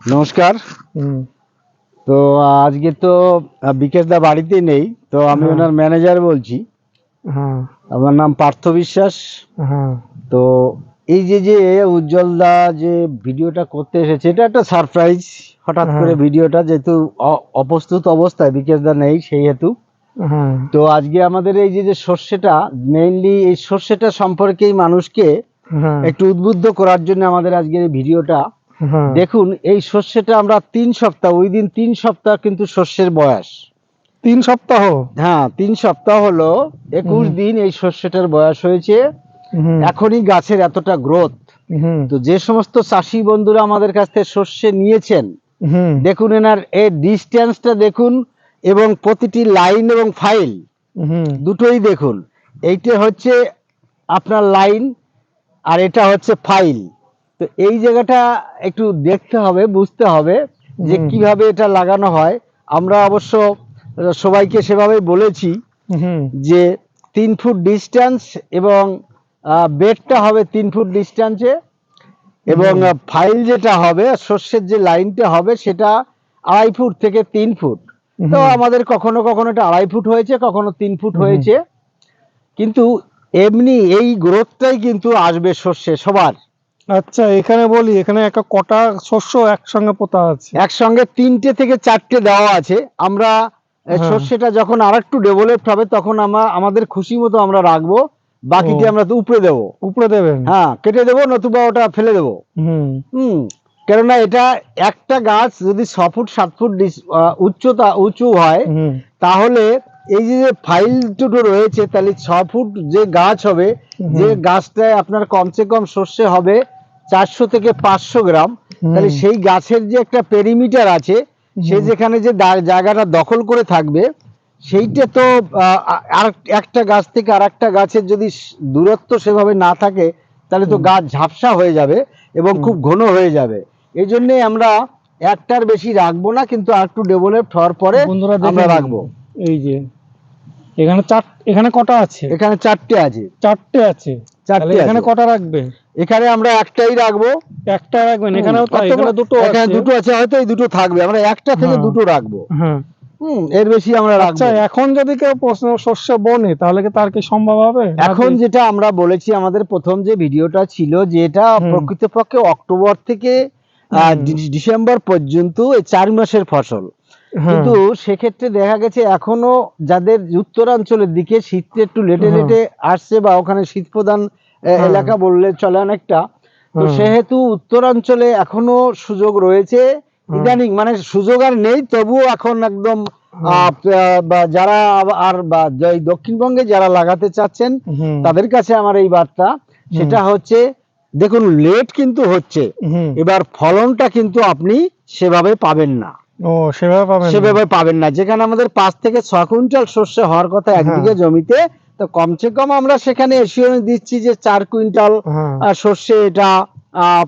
নমস্কার। তো আজকে তো বিকাশ দা বাড়িতে নেই, তো আমি ওনার ম্যানেজার বলছি। আমার নাম পার্থ বিশ্বাস। তো এই যে যে উজ্জ্বল দা যে ভিডিওটা করতে এসেছে, এটা একটা সারপ্রাইজ। হঠাৎ করে ভিডিওটা, যেহেতু অপ্রস্তুত অবস্থায় বিকাশ দা নেই সেই হেতু। তো আজকে আমাদের এই যে যে সর্ষেটা, মেইনলি এই সর্ষেটা সম্পর্কেই মানুষকে একটু উদ্বুদ্ধ করার জন্য আমাদের আজকের এই ভিডিওটা। দেখুন, এই সর্ষেটা আমরা 3 সপ্তাহ, উইদিন 3 সপ্তাহ কিন্তু সর্ষের বয়স 3 সপ্তাহ। হ্যাঁ, 3 সপ্তাহ হলো 21 দিন এই সর্ষেটার বয়স হয়েছে। এখনই গাছের এতটা গ্রোথ। তো যে সমস্ত চাষি বন্ধুরা আমাদের কাছ থেকে সর্ষে নিয়েছেন, দেখুন এনার এই ডিস্টেন্সটা দেখুন, এবং প্রতিটি লাইন এবং ফাইল দুটোই দেখুন। এইটা হচ্ছে আপনার লাইন, আর এটা হচ্ছে ফাইল। তো এই জায়গাটা একটু দেখতে হবে, বুঝতে হবে যে কিভাবে এটা লাগানো হয়। আমরা অবশ্য সবাইকে সেভাবেই বলেছি যে 3 ফুট ডিস্টেন্স, এবং বেডটা হবে 3 ফুট ডিস্টেন্সে, এবং ফাইল যেটা হবে, সর্ষের যে লাইনটা হবে, সেটা 2.5 ফুট থেকে 3 ফুট। তো আমাদের কখনো কখনো এটা 2.5 ফুট হয়েছে, কখনো 3 ফুট হয়েছে। কিন্তু এমনি এই গ্রোথটাই কিন্তু আসবে সর্ষে সবার। আচ্ছা, এখানে বলি, এখানে একটা কটা শস্য একসঙ্গে পোতা আছে? একসঙ্গে 3টে থেকে 4টে দেওয়া আছে। আমরা সর্ষেটা যখন আরেকটু ডেভেলপড হবে, তখন আমরা আমাদের খুশি মতো আমরা রাখবো, বাকিটি আমরা তো উপরে দেবো। উপরে দেবেন? হ্যাঁ, কেটে দেবো, নতুবা ওটা ফেলে দেবো। কেননা এটা একটা গাছ যদি 6 ফুট 7 ফুট উঁচু হয়, তাহলে এই যে ফাইল দুটো রয়েছে, তাহলে 6 ফুট যে গাছ হবে, যে গাছটায় আপনার কমসে কম সর্ষে হবে 400 থেকে 500 গ্রাম, তাহলে সেই গাছের যে একটা পেরিমিটার আছে, সে যেখানে যে জায়গাটা দখল করে থাকবে, সেইটা তো আর একটা গাছ থেকে আর একটা গাছের যদি দূরত্ব সেভাবে না থাকে, তাহলে তো গাছ ঝাপসা হয়ে যাবে এবং খুব ঘন হয়ে যাবে। এই জন্যে আমরা একটার বেশি রাখবো না, কিন্তু আর একটু ডেভেলপড হওয়ার পরে আমরা রাখবো। এই যে এখানে কটা আছে? এখানে 4টে আছে। 4টে আছে। এখানে কটা রাখবে? এখানে আমরা একটাই রাখবো। একটা রাখবেন? এখানেও তাই? এখানে দুটো আছে। এখানে দুটো আছে, হয়তো এই দুটো থাকবে। আমরা একটা থেকে দুটো রাখবো। এর বেশি আমরা রাখবো। আচ্ছা, এখন যদি কেউ সর্ষে বনে, তাহলে কি তার কি সম্ভব হবে? এখন যেটা আমরা বলেছি, আমাদের প্রথম যে ভিডিওটা ছিল, যে এটা প্রকৃতপক্ষে অক্টোবর থেকে ডিসেম্বর পর্যন্ত এই 4 মাসের ফসল। কিন্তু সেক্ষেত্রে দেখা গেছে এখনো যাদের উত্তরাঞ্চলের দিকে শীতটা একটু লেটে লেটে আসছে, বা ওখানে শীত প্রধান এলাকা বললে চলে অনেকটা, তো সেহেতু উত্তরাঞ্চলে এখনো সুযোগ রয়েছে। ইদানিং মানে সুযোগ আর নেই, তবুও এখন একদম যারা আর দক্ষিণবঙ্গে যারা লাগাতে চাচ্ছেন, তাদের কাছে আমার এই বার্তা, সেটা হচ্ছে দেখুন, লেট কিন্তু হচ্ছে, এবার ফলনটা কিন্তু আপনি সেভাবে পাবেন না। সেভাবে পাবেন না। যেখানে আমাদের 5 থেকে 6 কুইন্টাল সর্ষে হওয়ার কথা একদিকে জমিতে, তো কমসে কম আমরা সেখানে এসিওরেন্স দিচ্ছি যে 4 কুইন্টাল সর্ষে এটা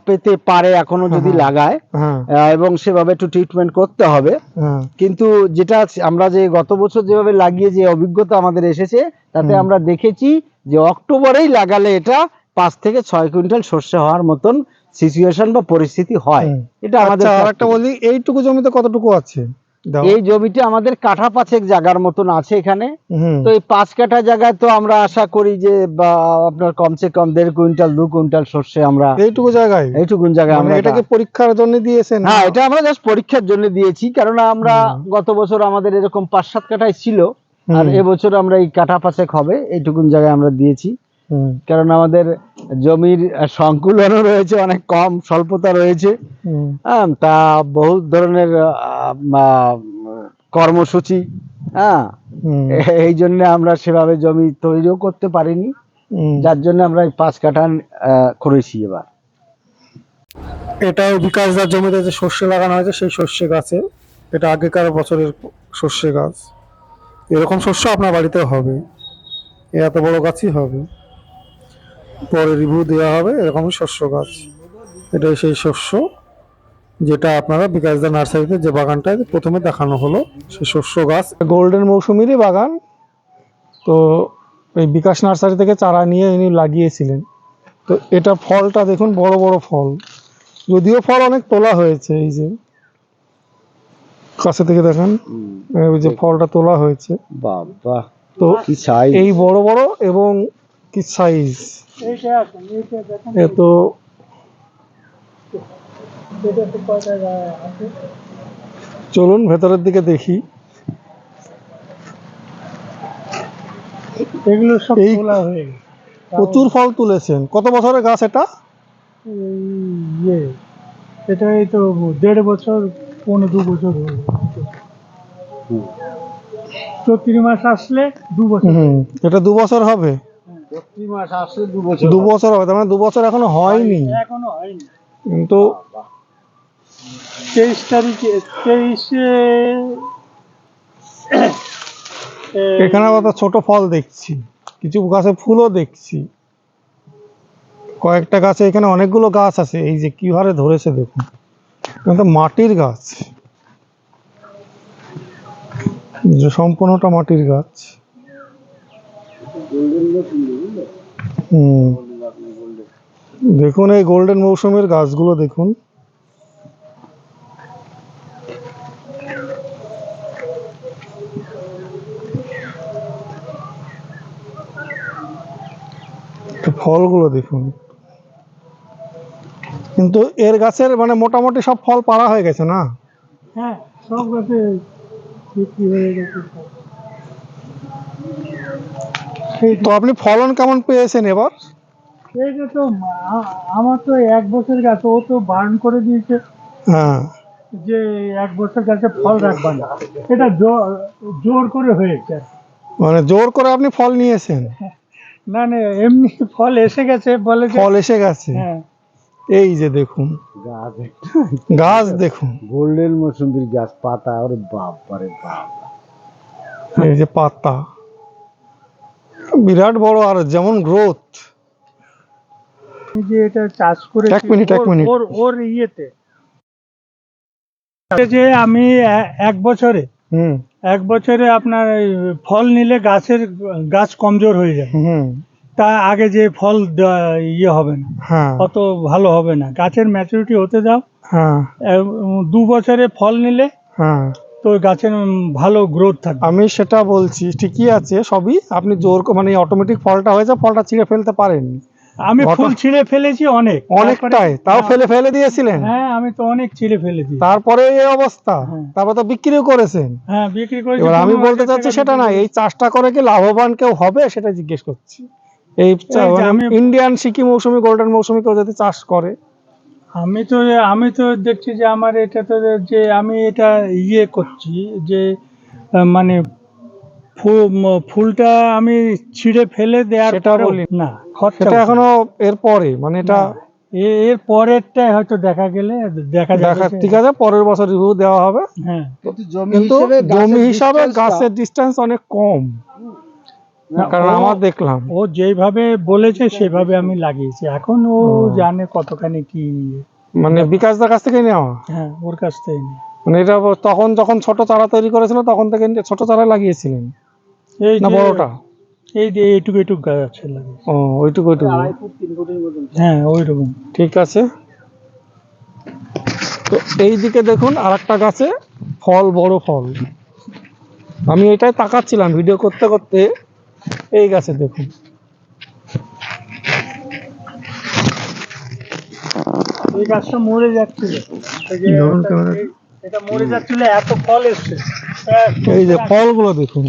পেতে পারে এখনো যদি লাগায়, এবং সেভাবে একটু ট্রিটমেন্ট করতে হবে। কিন্তু যেটা আমরা যে গত বছর যেভাবে লাগিয়ে যে অভিজ্ঞতা আমাদের এসেছে, তাতে আমরা দেখেছি যে অক্টোবরেই লাগালে এটা 5 থেকে 6 কুইন্টাল সর্ষে হওয়ার মতন সিচুয়েশন বা পরিস্থিতি হয়। এটা আমাদের। আরেকটা বলি, এইটুকু জমিতে কতটুকু আছে? এই জমিতে আমাদের কাঠা 5 জায়গার মতন আছে এখানে। তো এই 5 কাঠা জায়গায় তো আমরা আশা করি যে আপনার কমসে কম 1.5 কুইন্টাল 2 কুইন্টাল সর্ষে আমরা এইটুকু জায়গায় আমরা এটাকে পরীক্ষার জন্য দিয়েছেন? হ্যাঁ, এটা আমরা জাস্ট পরীক্ষার জন্য দিয়েছি, কারণ আমরা গত বছর আমাদের এরকম 5-7 কাঠায় ছিল, আর এবছর আমরা এই কাঠা 5 হবে এইটুকুন জায়গায় আমরা দিয়েছি। কারণ আমাদের জমির সংকুলনও রয়েছে, অনেক কম স্বল্পতা রয়েছে। তা বহু ধরনের কর্মসূচি, এই জন্য আমরা সেভাবে জমি তৈরিও করতে পারিনি, যার জন্য আমরা 5 কাঠা করেছি। এবার এটাও বিকাশদার জমিতে যে সর্ষে লাগানো হয়েছে, সেই সর্ষে গাছে, এটা আগেকার বছরের সর্ষে গাছ। এরকম শস্য আপনার বাড়িতে হবে, এত বড় গাছই হবে, পরে রিভিউ দেওয়া হবে। এরকমই শস্য গাছ, এটাই সেই শস্য যেটা আপনারা বিকাশদা নার্সারিতে যে বাগানটায় প্রথমে দেখানো হলো, সেই শস্য গাছ গোল্ডেন মৌসুমিরই বাগান। তো এই বিকাশ নার্সারি থেকে চারা নিয়ে ইনি লাগিয়েছিলেন। তো এটা ফলটা দেখুন, বড় বড় ফল, যদিও ফল অনেক তোলা হয়েছে, এই যে কাছে থেকে দেখান, এই যে ফলটা তোলা হয়েছে, বাবা তো কি সাইজ! এই বড় বড় এবং কি সাইজ, এত চলুন ভেতরের দিকে দেখি। এগুলো সব এই তোলা হয়ে গেছে। প্রচুর ফল তুলেছেন। কত বছরের গাছ এটা? ইয়ে এটা এই তো 1.5 বছর, 1.5-2 বছর হলো। চৈত্র মাস আসলে 2 বছর। এটা 2 বছর হবে। প্রতি মাস আসলে 2 বছর 2 বছর হবে, তার মানে 2 বছর এখনো হয়নি। এখনো হয়নি। কিন্তু 23 তারিখে 23-এ এখানে আবার ছোট ফল দেখছি, কিছু গাছে ফুলও দেখছি, কয়েকটা গাছে, এখানে অনেকগুলো গাছ আছে, এই যে কি হারে ধরেছে দেখুন, এটা তো মাটির গাছ, যে সম্পূর্ণটা মাটির গাছ। দেখুন এই গোল্ডেন মৌসুমের গাছগুলো দেখুন, ফলগুলো দেখুন। কিন্তু এর গাছের মানে মোটামুটি সব ফল পাড়া হয়ে গেছে না? হ্যাঁ, সব গাছে বিক্রি হয়ে গেছে। তো আপনি ফলন কেমন পেয়েছেন এবার? এইটা তো আমার তো 1 বছর গাছ, ও তো বারণ করে দিয়েছে হ্যাঁ, যে 1 বছর গাছে ফল রাখবা না। এটা জোর করে হয়েছে। মানে জোর করে আপনি ফল নিয়েছেন? না না, এমনি ফল এসে গেছে, বলে যে ফল এসে গেছে। হ্যাঁ, এই যে দেখুন গাছ, গাছ দেখুন, গোল্ডেন মৌসুমীর গাছ, পাতা, ওরে বাবা রে বাপ! এই যে পাতা বিরাট বড়, আর যেমন গ্রোথ। আমি যে এটা চাষ করে এক মিনিট। ওর ইয়েতে যে আমি 1 বছরে আপনার এই ফল নিলে গাছ কমজোর হয়ে যায়। তা আগে যে ফল ইয়ে হবে না, অত ভালো হবে না। গাছের ম্যাচুরিটি হতে দাও। 2 বছরে ফল নিলে তো গাছের ভালো গ্রোথ থাকবে। আমি সেটা বলছি, ঠিকই আছে সবই, আপনি জোর মানে অটোমেটিক ফলটা হয়েছে, ফলটা ছিঁড়ে ফেলতে পারেন। আমি ফুল ছিঁড়ে ফেলেছি অনেকটাই, তাও ফেলে দিয়েছিলেন? হ্যাঁ, আমি তো অনেক ছিঁড়ে ফেলেছি। তারপরে এই অবস্থা, তারপর তো বিক্রিও করেছেন। হ্যাঁ, বিক্রি করেছি। এবার আমি বলতে চাচ্ছি সেটা না, এই চাষটা করে কি লাভবান কেউ হবে সেটা জিজ্ঞেস করছি। এই ইন্ডিয়ান সিকি মৌসুমি, গোল্ডেন মৌসুমি কেউ যদি চাষ করে। আমি তো দেখছি যে আমার এটা তো যে আমি এটা ইয়ে করছি যে মানে ফুলটা আমি ছিঁড়ে ফেলে দেওয়ার সেটা বলি না, সেটা এখনো এর পরে, মানে এটা এর পরেরটাই হয়তো দেখা যাবে। ঠিক আছে, পরের বছর রিভিউ দেওয়া হবে। হ্যাঁ, কিন্তু জমি হিসাবে গাছের ডিসটেন্স অনেক কম, কারণ আমার দেখলাম ও যেভাবে বলেছে সেভাবে আমি লাগিয়েছি। এখন ও জানে কতখানি কি, মানে বিকাশদার কাছ থেকে নেওয়া। হ্যাঁ, ওর কাছ থেকে নিয়ে। মানে এটা তখন যখন ছোট চারা তৈরি করেছিল তখন থেকে ছোট চারা লাগিয়েছিলেন এই না বড়টা? এই যে এইটুকু গাছ লাগিয়েছি। ও, ওইটুকু। 2.5 ফুট 3 ফুটের মতন। হ্যাঁ, ওইরকম। ঠিক আছে। তো এই দিকে দেখুন আরেকটা গাছে ফল, বড় ফল। আমি এটাই তাকাচ্ছিলাম ভিডিও করতে করতে। এই গাছে দেখুন, এই গাছটা মরে যাচ্ছিল, এটা মরে যাচ্ছিল, এত ফল এসছে। এই যে ফলগুলো দেখুন,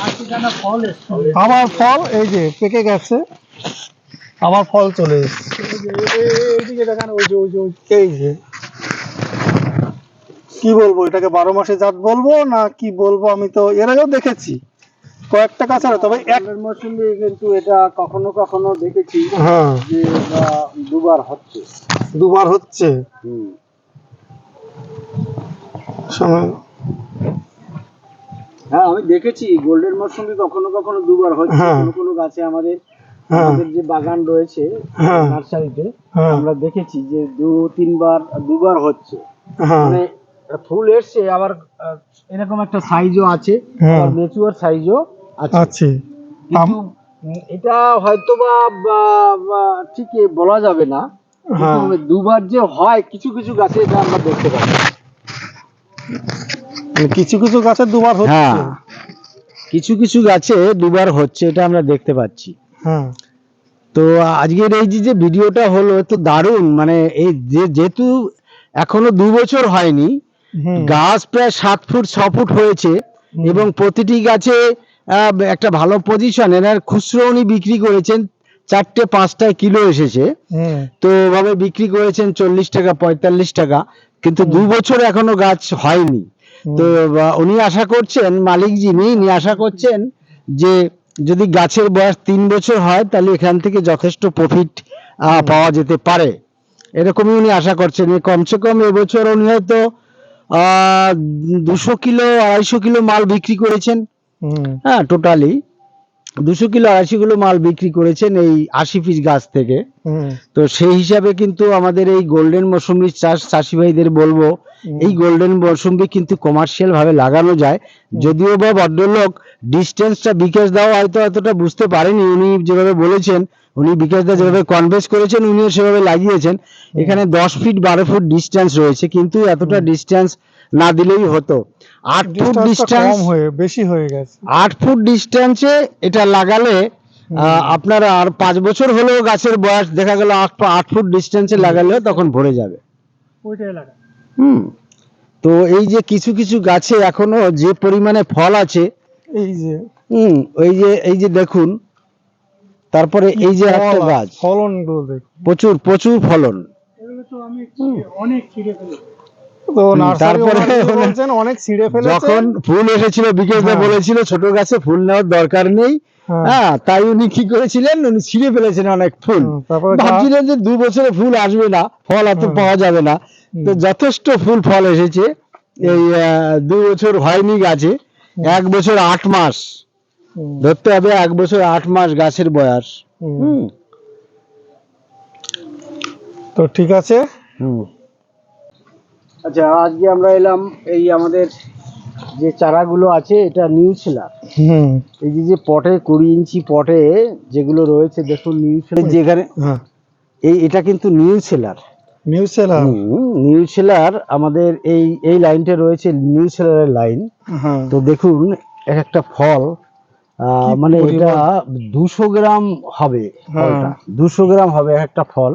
80খানা ফল এসছে। আবার ফল, এই যে পেকে গেছে, আবার ফল চলে এসছে। এইদিকে দেখান, ওই যে এই যে কি বলবো, এটাকে 12 মাসে জাত বলবো না কি বলবো? আমি তো এর আগেও দেখেছি কয়েকটা গাছ, তবে এক মৌসুমী কিন্তু এটা কখনো কখনো দেখেছি হ্যাঁ যে দুবার হচ্ছে। হ্যাঁ, আমি দেখেছি গোল্ডেন মৌসুমী কখনো কখনো দুবার হচ্ছে। কোনো গাছে আমাদের যে বাগান রয়েছে নার্সারিতে, আমরা দেখেছি যে 2-3 বার হচ্ছে। মানে ফুল এসছে, আবার এরকম একটা সাইজও আছে, আর ম্যাচিউর সাইজও আছে। কিন্তু এটা হয়তো বা ঠিক বলা যাবে না হ্যাঁ। কিন্তু দুবার যে হয় কিছু কিছু গাছে এটা আমরা দেখতে পাচ্ছি। কিছু কিছু গাছে দুবার হচ্ছে। হ্যাঁ, কিছু কিছু গাছে দুবার হচ্ছে, এটা আমরা দেখতে পাচ্ছি। হ্যাঁ। তো আজকের এই যে ভিডিওটা হলো তো দারুণ, মানে এই যেহেতু এখনো 2 বছর হয়নি, গাছ প্রায় 7 ফুট 6 ফুট হয়েছে এবং প্রতিটি গাছে একটা ভালো পজিশন, এনার খুচরো উনি বিক্রি করেছেন 4টে 5টা কিলো এসেছে, তো ভাবে বিক্রি করেছেন 40 টাকা 45 টাকা, কিন্তু 2 বছর এখনো গাছ হয়নি। তো উনি আশা করছেন, মালিক যিনি আশা করছেন যে যদি গাছের বয়স 3 বছর হয় তাহলে এখান থেকে যথেষ্ট প্রফিট পাওয়া যেতে পারে, এরকমই উনি আশা করছেন। কমসে কম এবছর উনি হয়তো 200 কিলো 250 কিলো মাল বিক্রি করেছেন। হ্যাঁ, টোটালি 200 কিলো 250 কিলো মাল বিক্রি করেছেন এই 80 পিস গাছ থেকে। তো সেই হিসাবে কিন্তু আমাদের এই গোল্ডেন মৌসুমী চাষি ভাইদের বলবো, এই গোল্ডেন মৌসুমী কিন্তু কমার্শিয়াল ভাবে লাগানো যায়। যদিও বা ভদ্রলোক ডিস্টেন্সটা বিকাশ দাও হয়তো এতটা বুঝতে পারেনি, উনি যেভাবে বলেছেন, উনি বিকাশ দা যেভাবে কনভেন্স করেছেন উনিও সেভাবে লাগিয়েছেন। এখানে 10 ফিট 12 ফুট ডিস্টেন্স রয়েছে, কিন্তু এতটা ডিস্টেন্স না দিলেই হতো। 8 ফুট ডিস্টেন্স বেশি হয়ে গেছে। 8 ফুট ডিস্টেন্সে এটা লাগালে আপনার আর 5 বছর হলেও গাছের বয়স দেখা গেল 8 ফুট ডিস্টেন্সে লাগালে তখন ভরে যাবে। ওইটাই লাগা। তো এই যে কিছু কিছু গাছে এখনো যে পরিমাণে ফল আছে, এই যে দেখুন, তারপরে এই যে একটা গাছ ফলনগুলো দেখুন, প্রচুর প্রচুর ফলন। এগুলো তো আমি অনেক ছিঁড়ে ফেলেছি। তারপরে অনেক ছিঁড়ে ফেলেছে। যখন ফুল এসেছিল বিকেশ দা বলেছিল ছোট গাছে ফুল নেওয়ার দরকার নেই, হ্যাঁ, তাই উনি কি করেছিলেন, উনি ছিঁড়ে ফেলেছেন অনেক ফুল। ভাবছিলেন যে 2 বছরে ফুল আসবে না, ফল এত পাওয়া যাবে না, তো যথেষ্ট ফুল ফল এসেছে। এই 2 বছর হয়নি গাছে, 1 বছর 8 মাস ধরতে হবে, 1 বছর 8 মাস গাছের বয়স। তো ঠিক আছে। আচ্ছা, আজকে আমরা এলাম এই আমাদের যে চারাগুলো আছে, এটা নিউ সেলার। এই যে পটে 20 ইঞ্চি পটে যেগুলো রয়েছে দেখুন, নিউ সেলার যেখানে এটা কিন্তু নিউ সেলার। নিউ সেলার আমাদের এই লাইনটা রয়েছে নিউ সেলারের লাইন। তো দেখুন একটা ফল, মানে এটা 200 গ্রাম হবে, ফলটা 200 গ্রাম হবে একটা ফল।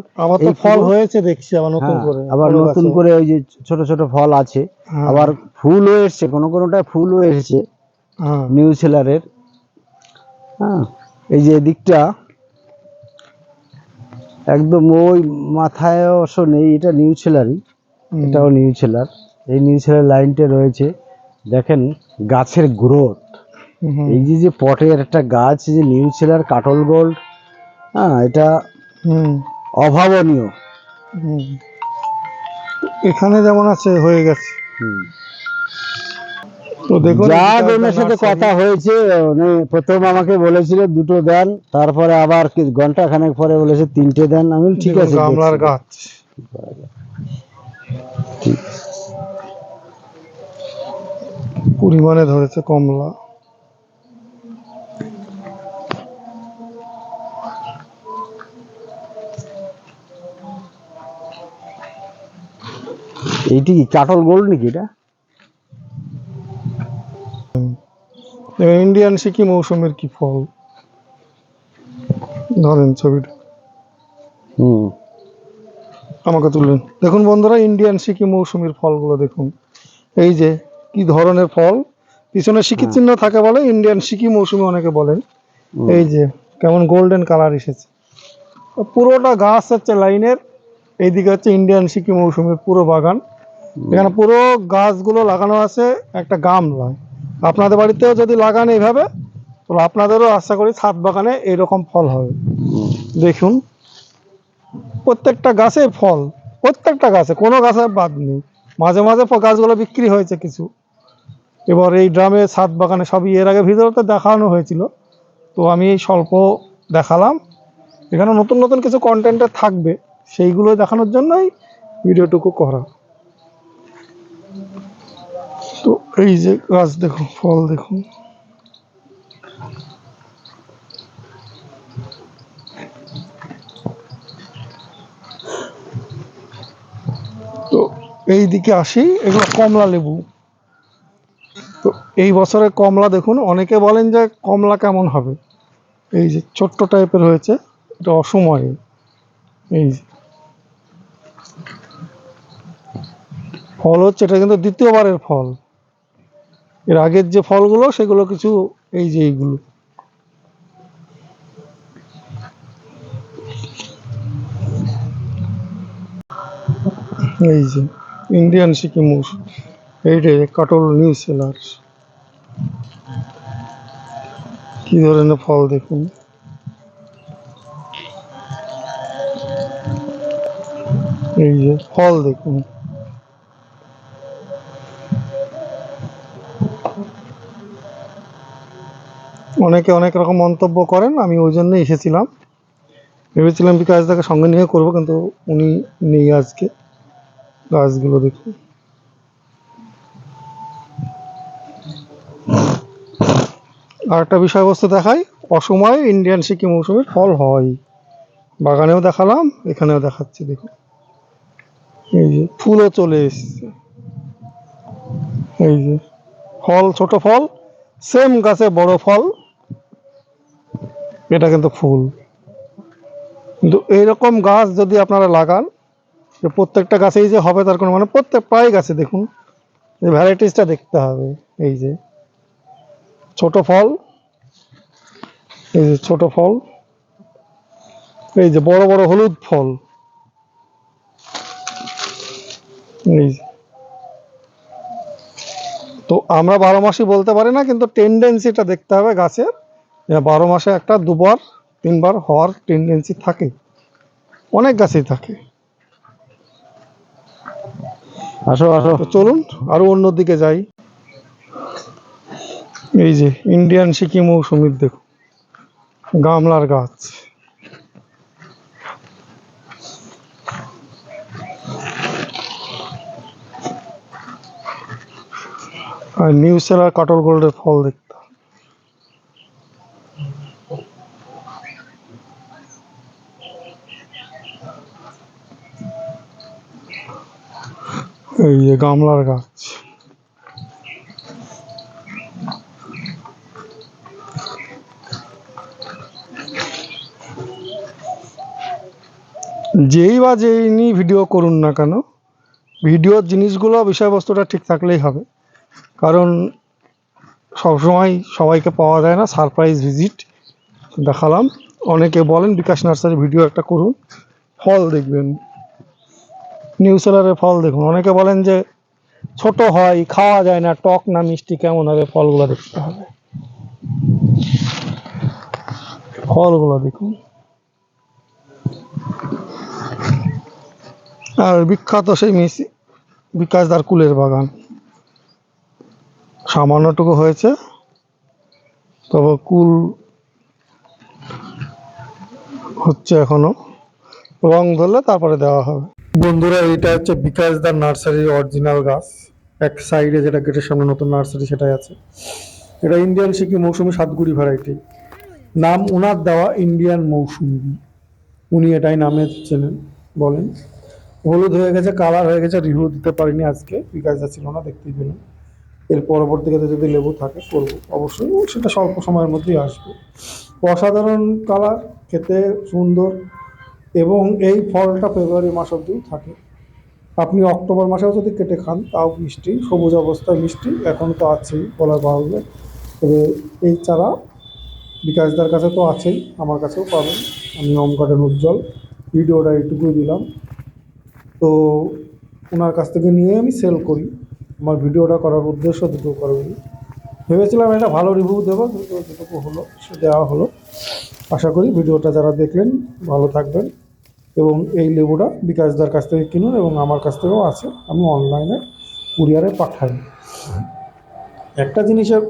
এই ফল হয়েছে দেখছি আবার নতুন করে, আবার নতুন করে ওই যে ছোট ছোট ফল আছে, আবার ফুলও এসছে, কোনোটায় ফুলও এসেছে নিউ সেলারের। হ্যাঁ, এই যে দিকটা একদম ওই মাথায় অবশ্য নেই, এটা নিউ সেলারই, এটাও নিউ সেলার। এই নিউ সেলার লাইনটা রয়েছে, দেখেন গাছের গ্রোথ, এই যে পটের একটা গাছ, যে নিউ সেলার কাটল গোল্ড, হ্যাঁ, এটা অভাবনীয়। এখানে যেমন আছে হয়ে গেছে। তো দেখুন, যার ওনার সাথে কথা হয়েছে, উনি প্রথম আমাকে বলেছিল 2টো দেন, তারপরে আবার ঘন্টা খানেক পরে বলেছে 3টে দেন। আমি ঠিক আছে, গামলার গাছ পরিমাণে ধরেছে কমলা। এইটি কি কাটল গোল্ড নাকি? এটা ইন্ডিয়ান সিকি মৌসুমের কি ফল, ধরেন ছবিটা আমাকে তুলেন। দেখুন বন্ধুরা, ইন্ডিয়ান সিকি মৌসুমীর ফলগুলো দেখুন, এই যে কি ধরনের ফল, পিছনে সিকি চিহ্ন থাকে বলে ইন্ডিয়ান সিকি মৌসুমী অনেকে বলেন। এই যে কেমন গোল্ডেন কালার এসেছে, পুরোটা গাছ হচ্ছে লাইনের, এইদিকে হচ্ছে ইন্ডিয়ান সিকি মৌসুমীর পুরো বাগান। এখানে পুরো গাছগুলো লাগানো আছে একটা গামলায়। আপনাদের বাড়িতেও যদি লাগান এইভাবে, তো আপনাদেরও আশা করি ছাদ বাগানে এরকম ফল হবে। দেখুন প্রত্যেকটা গাছে ফল, প্রত্যেকটা গাছে, কোনো গাছে বাদ নেই। মাঝে মাঝে গাছগুলো বিক্রি হয়েছে কিছু, এবার এই ড্রামে ছাদ বাগানে সবই এর আগে ভিডিওতে দেখানো হয়েছিল, তো আমি এই স্বল্প দেখালাম। এখানে নতুন নতুন কিছু কন্টেন্টে থাকবে, সেইগুলো দেখানোর জন্যই ভিডিওটুকু করা। তো এই যে গাছ দেখুন, ফল দেখুন, এই দিকে আসি, এগুলো কমলা লেবু। তো এই বছরের কমলা দেখুন, অনেকে বলেন যে কমলা কেমন হবে, এই যে ছোট্ট টাইপের হয়েছে, এটা অসময়ে। এই যে ফল হচ্ছে, এটা কিন্তু দ্বিতীয়বারের ফল। এর আগের যে ফলগুলো সেগুলো কিছু, এই যে এইগুলো, এই যে ইন্ডিয়ান সিকিম মৌসুমি, এইটাই কাটল নিউ সেলার। কি ধরনের ফল দেখুন, এই যে ফল দেখুন। অনেকে অনেক রকম মন্তব্য করেন, আমি ওই জন্যই এসেছিলাম। ভেবেছিলাম বিকাশদাকে সঙ্গে নিয়ে করবো, কিন্তু উনি নেই আজকে। গাছগুলো দেখুন। আর একটা বিষয়বস্তু দেখাই, অসময়ে ইন্ডিয়ান সিকিম মৌসুমের ফল হয়। বাগানেও দেখালাম, এখানেও দেখাচ্ছি দেখুন। এই যে ফুলও চলে এসছে, এই যে ফল, ছোট ফল, সেম গাছে বড় ফল, এটা কিন্তু ফুল। কিন্তু এইরকম গাছ যদি আপনারা লাগান, যে প্রত্যেকটা গাছেই যে হবে তার কোনো মানে, প্রায় গাছে দেখুন, এই ভ্যারাইটিসটা দেখতে হবে। এই যে ছোট ফল, এই যে ছোট ফল, এই যে বড় বড় হলুদ ফল, এই যে। তো আমরা 12 মাসই বলতে পারি না, কিন্তু টেন্ডেন্সিটা দেখতে হবে গাছের, 12 মাসে একটা 2বার 3বার হওয়ার টেন্ডেন্সি থাকে, অনেক গাছেই থাকে। আসো আসো, তো চলুন আরো অন্যদিকে যাই। এই যে ইন্ডিয়ান সিকিম মৌসুমির দেখুন গামলার গাছ, আর নিউ সেলার কাটল গোল্ডের ফল দেখতে। এই যে গামলার গাছ, যেই বা যেই নিয়ে ভিডিও করুন না কেন, ভিডিওর জিনিসগুলো বিষয়বস্তুটা ঠিক থাকলেই হবে। কারণ সবসময় সবাইকে পাওয়া যায় না, সারপ্রাইজ ভিজিট দেখালাম। অনেকে বলেন বিকাশ নার্সারি ভিডিও একটা করুন, ফল দেখবেন, নিউ সেলারের ফল দেখুন। অনেকে বলেন যে ছোট হয়, খাওয়া যায় না, টক না মিষ্টি, কেমন হবে, ফলগুলো দেখতে হবে। ফলগুলো দেখুন। আর বিখ্যাত সেই বিকাশদার কুলের বাগান, সামান্যটুকু হয়েছে, তবে কুল হচ্ছে এখনো, রং ধরলে তারপরে দেওয়া হবে। বন্ধুরা, এটা হচ্ছে বিকাশদার নার্সারির অরিজিনাল গাছ। এক সাইডে যেটা গেটের সামনে নতুন নার্সারি সেটাই আছে। এটা ইন্ডিয়ান সিকিম মৌসুমি 7 ভ্যারাইটি, নাম ওনার দেওয়া, ইন্ডিয়ান মৌসুমি, উনি এটাই নামে চেনেন বলেন। হলুদ হয়ে গেছে, কালার হয়ে গেছে, রিভিউ দিতে পারিনি আজকে, বিকাশদা ছিল না, দেখতেই পেলেন। এর পরবর্তীতে যদি লেবু থাকে করবো অবশ্যই, সেটা স্বল্প সময়ের মধ্যেই আসবে। অসাধারণ কালার, খেতে সুন্দর, এবং এই ফলটা ফেব্রুয়ারি মাস অবধিও থাকে। আপনি অক্টোবর মাসেও যদি কেটে খান তাও মিষ্টি, সবুজ অবস্থায় মিষ্টি, এখন তো আছেই বলার বাহুল্য। তবে এই চারা বিকাশদার কাছে তো আছেই, আমার কাছেও পাবেন। আমি ওম গার্ডেন উজ্জ্বল, ভিডিওটা এইটুকুই দিলাম। তো ওনার কাছ থেকে নিয়ে আমি সেল করি, আমার ভিডিওটা করার উদ্দেশ্য দুটো কারণে। ভেবেছিলাম এটা ভালো রিভিউ দেবো, কিন্তু যেটুকু হলো সে দেওয়া হলো। আশা করি ভিডিওটা যারা দেখলেন ভালো থাকবেন, এবং এই লেবুটা বিকাশদার কাছ থেকে কিনুন, এবং আমার কাছ থেকেও আছে, আমি অনলাইনে কুরিয়ারে পাঠাই। একটা জিনিসের